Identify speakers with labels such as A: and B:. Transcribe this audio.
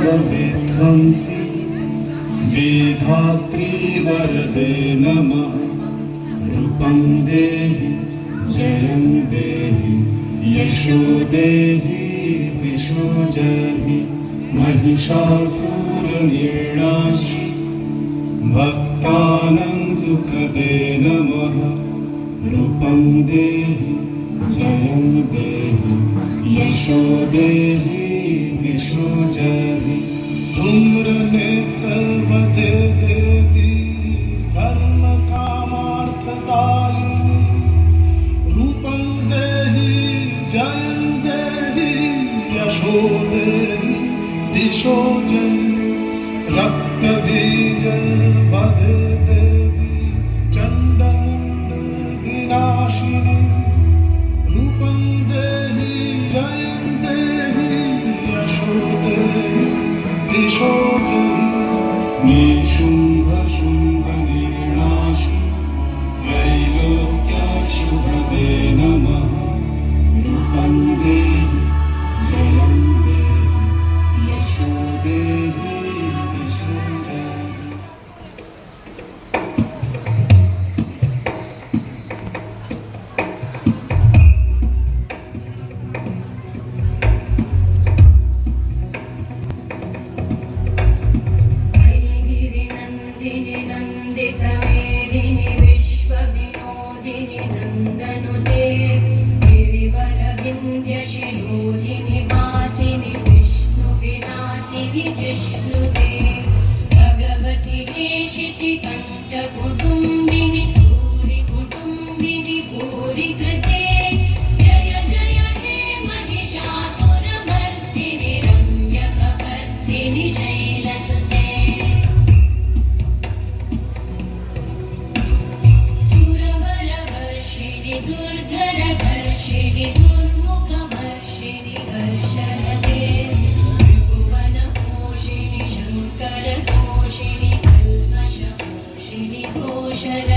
A: सर्वविध्वंसी विधात्री वरदे नमः। रूपं देहि जयं देहि यशो देहि दिशो जहि। महिषासुरनिर्नाशि भक्तानां सुखदे नमः। रूपं देहि जयं देहि यशो देहि दिशो जहि। धूम्रनेत्रवदे देवी धर्मकामार्थदायिनी। रूपं देहि जयं देहि यशो देहि दिशो जहि। रक्तबीज वदे देवी चण्डमुण्ड विनाशिनी। रूपं देहि जयं देहि यशो देहि दिशो जहि। निशुम्भ शुम्भ निर्नाशि त्रैलोक्यशुभदे नमः। रूपं देहि जयं देहि यशो देहि दिशो जहि।
B: गिरिनन्दिनि नन्दितमेदिनि विश्वविनोदिनि नन्दनुते। गिरिवरविन्द्यशिरोधिनि वासिनि विष्णुविलासिनि जिष्णुते। भगवति हेशितिकण्ठकुटुम्बिनि भूरि कुटुम्बिनि भूरि कृते। जय जय हे महिषासुरमर्दिनि रम्यकपर्दिनि शैलसुते। सुरवरवर्षिणि दुर्धरधर्षिणि दुर्मुखवर्षिणि हर्षरते। त्रिभुवनपोषिणि शङ्करतोषिणि कल्मषपोषिणि घोषरते।